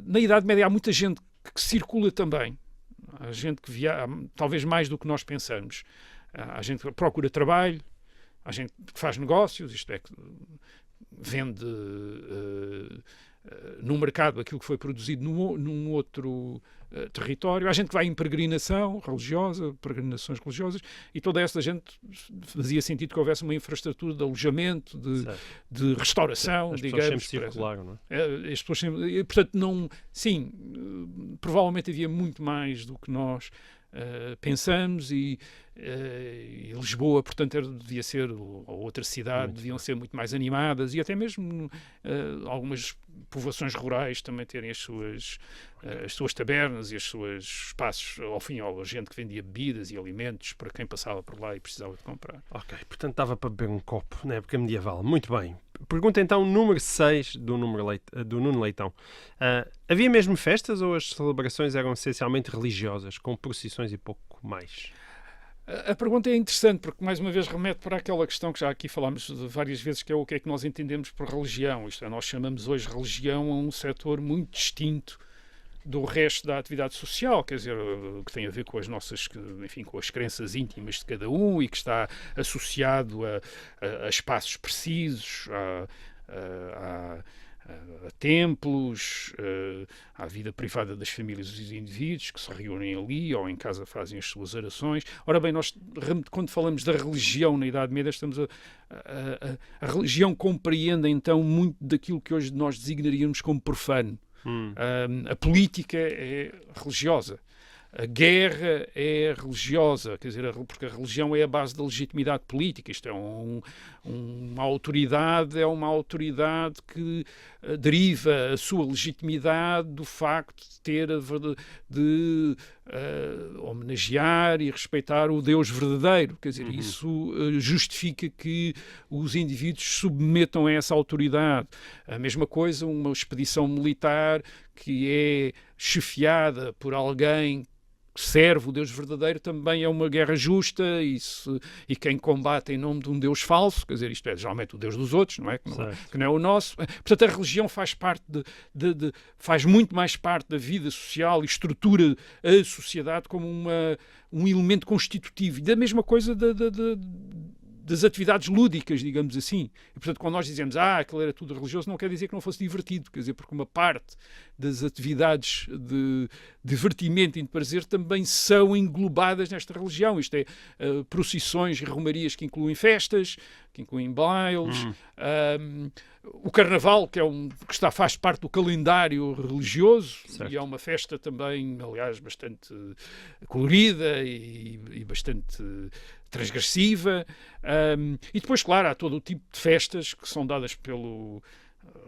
Na Idade Média há muita gente que circula também. Há gente que viaja, talvez mais do que nós pensamos. Há gente que procura trabalho, há gente que faz negócios, isto é, que vende no mercado aquilo que foi produzido num outro território. Há gente que vai em peregrinação religiosa, peregrinações religiosas, e toda essa gente fazia sentido que houvesse uma infraestrutura de alojamento, de restauração, digamos. As pessoas sempre circularam, não é? As pessoas sempre, portanto, provavelmente havia muito mais do que nós pensamos, e Lisboa, portanto, devia ser, ou outra cidade, deviam ser muito mais animadas, e até mesmo algumas povoações rurais também terem as suas tabernas e os seus espaços, ao fim, a gente que vendia bebidas e alimentos para quem passava por lá e precisava de comprar. Ok, portanto dava para beber um copo na época medieval. Muito bem. Pergunta então número 6 do Nuno Leitão. Havia mesmo festas ou as celebrações eram essencialmente religiosas, com procissões e pouco mais? A pergunta é interessante porque, mais uma vez, remete para aquela questão que já aqui falámos várias vezes, que é o que é que nós entendemos por religião. Isto é, nós chamamos hoje religião a um setor muito distinto do resto da atividade social, quer dizer, que tem a ver com as nossas, enfim, com as crenças íntimas de cada um e que está associado a espaços precisos, a templos, à vida privada das famílias e dos indivíduos que se reúnem ali ou em casa fazem as suas orações. Ora bem, nós, quando falamos da religião na Idade Média, a religião compreende então muito daquilo que hoje nós designaríamos como profano. A política é religiosa. A guerra é religiosa, quer dizer, porque a religião é a base da legitimidade política. Isto é uma autoridade que deriva a sua legitimidade do facto de ter de homenagear e respeitar o Deus verdadeiro. Quer dizer, isso justifica que os indivíduos submetam a essa autoridade. A mesma coisa, uma expedição militar que é chefiada por alguém que serve o Deus verdadeiro também é uma guerra justa, e quem combate em nome de um Deus falso, quer dizer, isto é geralmente o Deus dos outros, não é? Que não é o nosso. Portanto, a religião faz parte faz muito mais parte da vida social e estrutura a sociedade como um elemento constitutivo. E da mesma coisa das atividades lúdicas, digamos assim. E, portanto, quando nós dizemos aquilo era tudo religioso, não quer dizer que não fosse divertido, quer dizer, porque uma parte das atividades de divertimento e de prazer também são englobadas nesta religião. Isto é, procissões e romarias que incluem festas, que incluem bailes, o Carnaval, que faz parte do calendário religioso, certo. E é uma festa também, aliás, bastante colorida e bastante transgressiva. E depois, claro, há todo o tipo de festas que são dadas pelo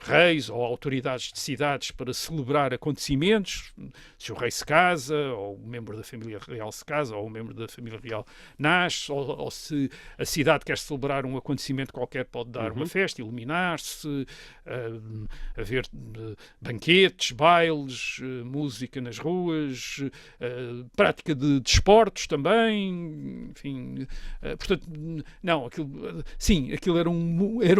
reis ou autoridades de cidades para celebrar acontecimentos. Se o rei se casa, ou um membro da família real se casa, ou um membro da família real nasce, ou se a cidade quer celebrar um acontecimento qualquer, pode dar uma festa, iluminar-se, haver banquetes, bailes, música nas ruas, prática de desportos também, enfim. Portanto, não, aquilo era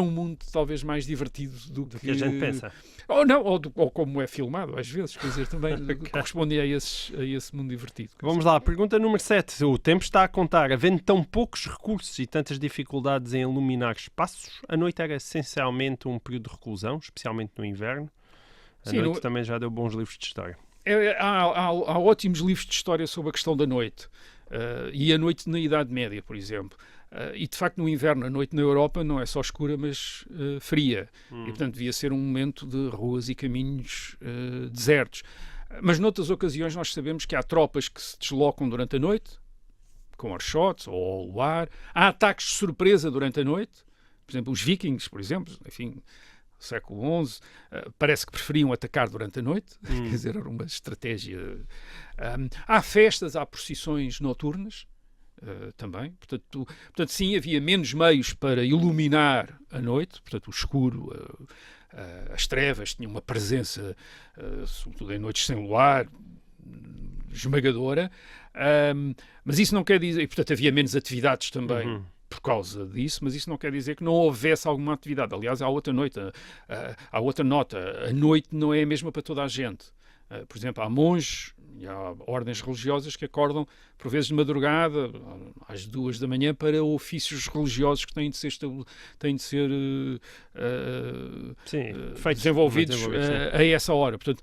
um mundo talvez mais divertido do do que a gente pensa. Ou não, ou como é filmado, às vezes, quer dizer, também corresponde a esse mundo divertido. Vamos lá, pergunta número 7. O tempo está a contar. Havendo tão poucos recursos e tantas dificuldades em iluminar espaços, a noite era essencialmente um período de reclusão, especialmente no inverno. A noite também já deu bons livros de história. Há ótimos livros de história sobre a questão da noite. E a noite na Idade Média, por exemplo. E, de facto, no inverno, a noite na Europa não é só escura, mas fria. E, portanto, devia ser um momento de ruas e caminhos desertos. Mas, noutras ocasiões, nós sabemos que há tropas que se deslocam durante a noite, com archotes ou ao luar. Há ataques de surpresa durante a noite. Por exemplo, os vikings, por exemplo, enfim, século XI, parece que preferiam atacar durante a noite. Quer dizer, era uma estratégia. Há festas, há procissões noturnas. Também, portanto, sim, havia menos meios para iluminar a noite, portanto, o escuro, as trevas tinham uma presença, sobretudo em noites sem luar, esmagadora, mas isso não quer dizer, e portanto havia menos atividades também por causa disso, mas isso não quer dizer que não houvesse alguma atividade. Aliás, há outra nota, a noite não é a mesma para toda a gente. Por exemplo, há monges e há ordens religiosas que acordam, por vezes de madrugada, às 2 da manhã, para ofícios religiosos que têm de ser desenvolvidos a essa hora. Portanto,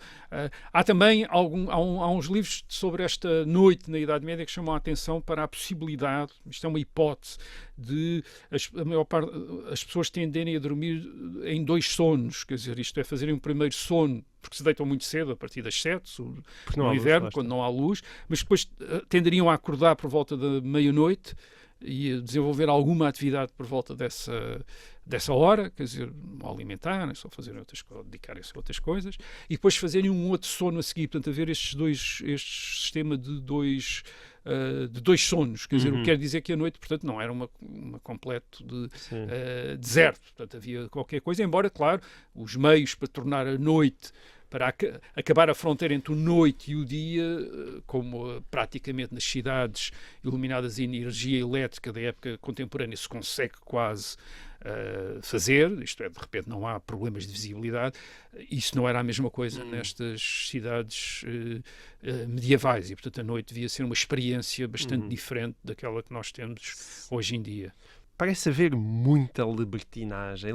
há também há uns livros sobre esta noite na Idade Média que chamam a atenção para a possibilidade, isto é uma hipótese, de a maior parte, as pessoas tenderem a dormir em 2 sonos, quer dizer, isto é, fazerem um primeiro sono porque se deitam muito cedo, a partir das 7, no inverno, quando não há luz, mas depois tenderiam a acordar por volta da meia-noite e a desenvolver alguma atividade por volta dessa hora, quer dizer, alimentarem-se ou dedicarem-se a outras coisas, e depois fazerem um outro sono a seguir. Portanto, haver este sistema de dois sonos, quer dizer, o que quer dizer que a noite, portanto, não era uma completo deserto, portanto, havia qualquer coisa, embora, claro, os meios para tornar a noite, para acabar a fronteira entre o noite e o dia, como praticamente nas cidades iluminadas em energia elétrica da época contemporânea se consegue quase fazer, isto é, de repente não há problemas de visibilidade, isso não era a mesma coisa nestas cidades medievais e, portanto, a noite devia ser uma experiência bastante diferente daquela que nós temos hoje em dia. Parece haver muita libertinagem,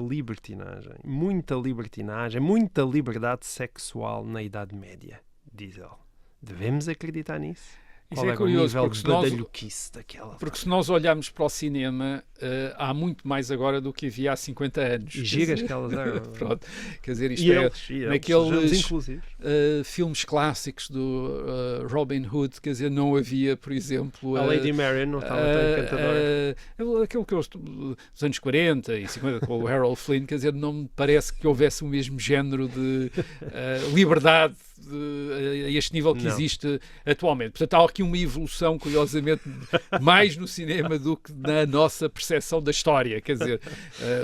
muita liberdade sexual na Idade Média, diz ele. Devemos acreditar nisso? Isso Qual é curioso, o nível de badalhoquice daquela? Porque se nós olharmos para o cinema, há muito mais agora do que havia há 50 anos. E giras que elas eram. Pronto. Quer dizer, isto naqueles filmes clásicos do Robin Hood, quer dizer, não havia, por exemplo... A Lady Marian não estava tão encantadora. Aquele que dos anos 40 e 50, com o Harold Flynn, quer dizer, não me parece que houvesse o mesmo género de liberdade a este nível que existe atualmente. Portanto, há aqui uma evolução, curiosamente, mais no cinema do que na nossa percepção da história. Quer dizer,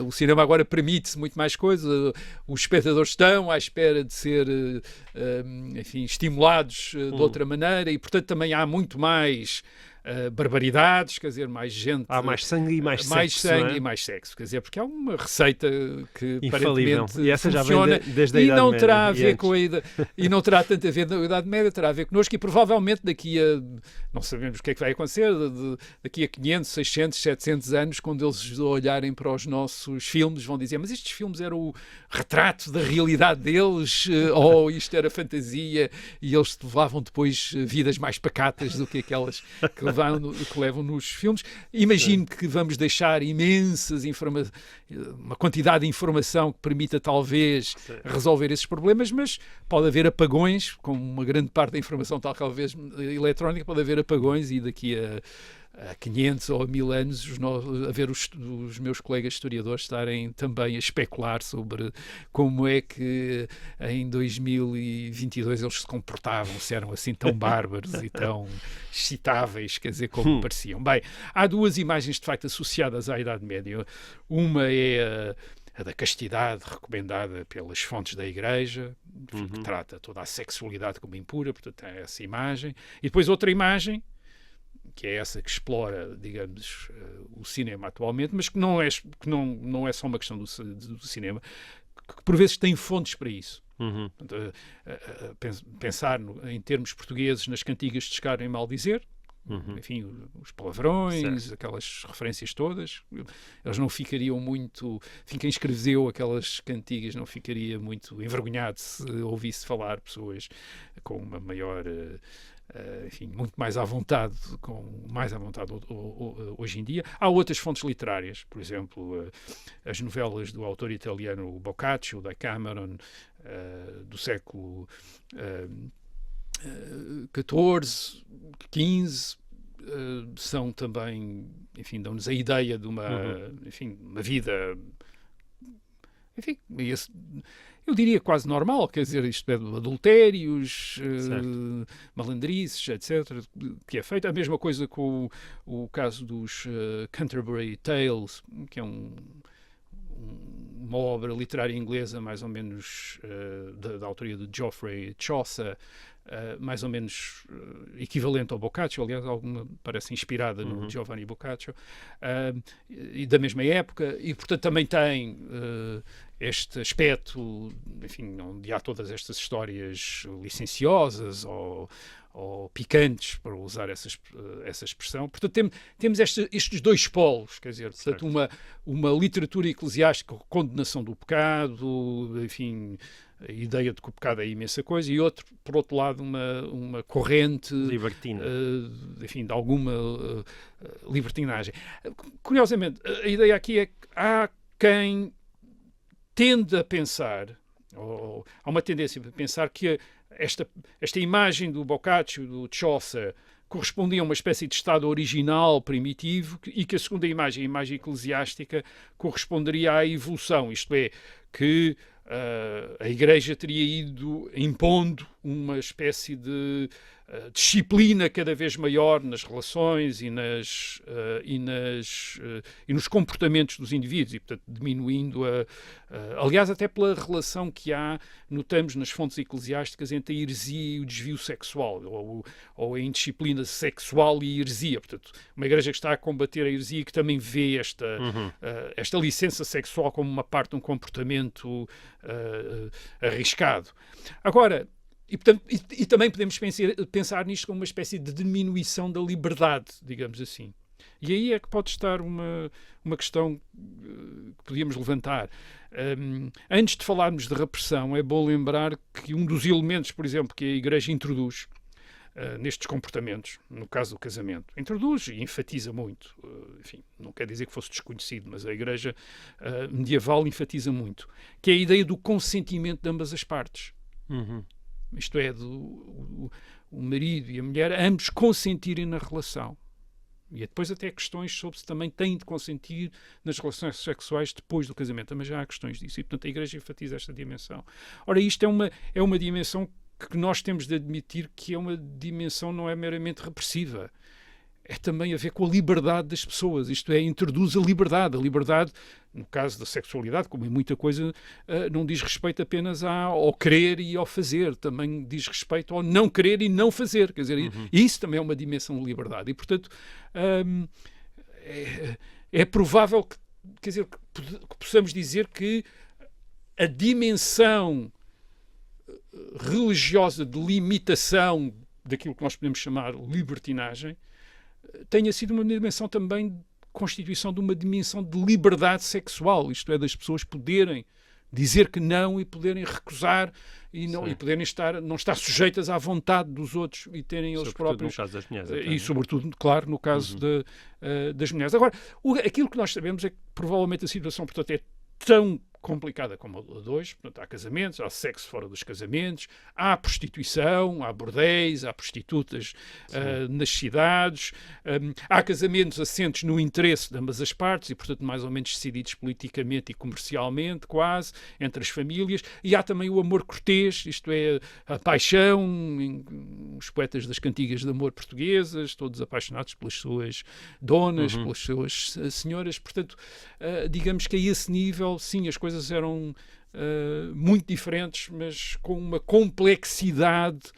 o cinema agora permite-se muito mais coisas, os espectadores estão à espera de ser, enfim, estimulados de outra maneira e, portanto, também há muito mais barbaridades, quer dizer, mais gente... Há mais sangue e mais sexo. Mais sangue e mais sexo, quer dizer, porque há uma receita que infalível. Aparentemente e essa funciona, já vem desde a Idade não Média, terá a ver com a idade, e não terá tanto a ver com a Idade Média, terá a ver connosco e provavelmente daqui a, não sabemos o que é que vai acontecer, daqui a 500, 600, 700 anos, quando eles olharem para os nossos filmes, vão dizer, mas estes filmes eram o retrato da realidade deles, ou isto era fantasia, e eles levavam depois vidas mais pacatas do que aquelas que levam nos filmes. Imagino que vamos deixar imensas uma quantidade de informação que permita talvez resolver esses problemas, mas pode haver apagões, com uma grande parte da informação talvez eletrónica, pode haver apagões e daqui a 500 ou a 1000 anos a ver os meus colegas historiadores estarem também a especular sobre como é que em 2022 eles se comportavam, se eram assim tão bárbaros e tão excitáveis, quer dizer, como pareciam. Bem, há 2 imagens de facto associadas à Idade Média. Uma é a da castidade recomendada pelas fontes da Igreja, que trata toda a sexualidade como impura, portanto é essa imagem. E depois outra imagem, que é essa que explora, digamos, o cinema atualmente, mas que não é só uma questão do cinema, que por vezes têm fontes para isso. Uhum. Portanto, pensar em termos portugueses nas cantigas de Escar em Maldizer, enfim, os palavrões, certo, aquelas referências todas, eles não ficariam muito... Enfim, quem escreveu aquelas cantigas não ficaria muito envergonhado se ouvisse falar pessoas com uma maior... enfim, muito mais à vontade, hoje em dia. Há outras fontes literárias, por exemplo, as novelas do autor italiano Boccaccio, da Cameron, do século XIV, XV, são também, enfim, dão-nos a ideia de uma vida, enfim, eu diria quase normal, quer dizer, isto é, de adultérios, malandrices, etc., que é feito. A mesma coisa com o caso dos Canterbury Tales, que é uma obra literária inglesa mais ou menos da autoria de Geoffrey Chaucer, mais ou menos equivalente ao Boccaccio, aliás, alguma parece inspirada no Giovanni Boccaccio, e da mesma época, e portanto também tem este aspecto, enfim, onde há todas estas histórias licenciosas ou picantes, para usar essa expressão. Portanto, temos estes dois polos, quer dizer, portanto, uma literatura eclesiástica, condenação do pecado, enfim, a ideia de que o pecado é imensa coisa, e outro, por outro lado, uma corrente libertina, enfim, de alguma libertinagem. Curiosamente, a ideia aqui é que há quem tende a pensar, ou há uma tendência a pensar que esta imagem do Boccaccio, do Chaucer, correspondia a uma espécie de estado original, primitivo, e que a segunda imagem, a imagem eclesiástica, corresponderia à evolução, isto é, que a Igreja teria ido impondo uma espécie de disciplina cada vez maior nas relações e nos comportamentos dos indivíduos, e, portanto, diminuindo aliás, até pela relação que notamos nas fontes eclesiásticas entre a heresia e o desvio sexual, ou a indisciplina sexual e a heresia. Portanto, uma igreja que está a combater a heresia e que também vê esta licença sexual como uma parte de um comportamento arriscado. Agora, e também podemos pensar nisto como uma espécie de diminuição da liberdade, digamos assim. E aí é que pode estar uma questão que podíamos levantar. Antes de falarmos de repressão, é bom lembrar que um dos elementos, por exemplo, que a Igreja introduz nestes comportamentos, no caso do casamento, introduz e enfatiza muito, enfim, não quer dizer que fosse desconhecido, mas a Igreja medieval enfatiza muito, que é a ideia do consentimento de ambas as partes. Isto é, o marido e a mulher ambos consentirem na relação. E depois até questões sobre se também têm de consentir nas relações sexuais depois do casamento. Também já há questões disso. E, portanto, a Igreja enfatiza esta dimensão. Ora, isto é uma dimensão que nós temos de admitir que é uma dimensão não é meramente repressiva. É também a ver com a liberdade das pessoas. Isto é, introduz a liberdade. A liberdade, no caso da sexualidade, como em muita coisa, não diz respeito apenas ao querer e ao fazer. Também diz respeito ao não querer e não fazer. Quer dizer, isso também é uma dimensão de liberdade. E, portanto, é provável que, quer dizer, que possamos dizer que a dimensão religiosa de limitação daquilo que nós podemos chamar libertinagem tenha sido uma dimensão também de constituição de uma dimensão de liberdade sexual, isto é, das pessoas poderem dizer que não e poderem recusar e poderem não estar sujeitas à vontade dos outros e terem eles próprios... no caso das mulheres. E sobretudo, claro, no caso das mulheres. Agora, aquilo que nós sabemos é que provavelmente a situação, portanto, é tão complicada como a de hoje. Portanto, há casamentos, há sexo fora dos casamentos, há prostituição, há bordéis, há prostitutas nas cidades, há casamentos assentes no interesse de ambas as partes e, portanto, mais ou menos decididos politicamente e comercialmente, quase, entre as famílias, e há também o amor cortês, isto é, a paixão, os poetas das cantigas de amor portuguesas, todos apaixonados pelas suas donas, pelas suas senhoras, portanto, digamos que a esse nível, sim, as coisas eram muito diferentes, mas com uma complexidade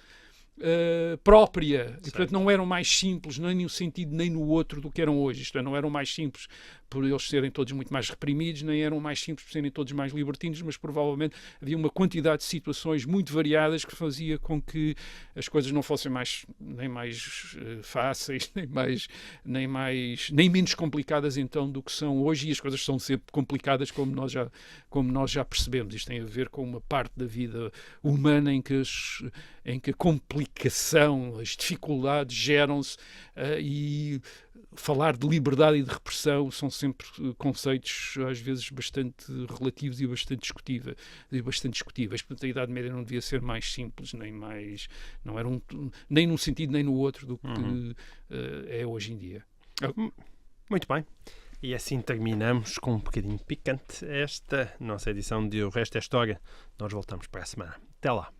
própria, e portanto não eram mais simples, nem num sentido nem no outro do que eram hoje. Isto é, não eram mais simples por eles serem todos muito mais reprimidos, nem eram mais simples por serem todos mais libertinos, mas provavelmente havia uma quantidade de situações muito variadas que fazia com que as coisas não fossem nem mais fáceis, nem menos complicadas então do que são hoje, e as coisas são sempre complicadas como nós já percebemos. Isto tem a ver com uma parte da vida humana em que a complicação, as dificuldades geram-se, e falar de liberdade e de repressão são sempre conceitos às vezes bastante relativos e bastante discutíveis. Portanto, a Idade Média não devia ser mais simples, não era nem num sentido nem no outro do que é hoje em dia. Muito bem. E assim terminamos com um bocadinho picante esta nossa edição de O Resto é História. Nós voltamos para a semana. Até lá.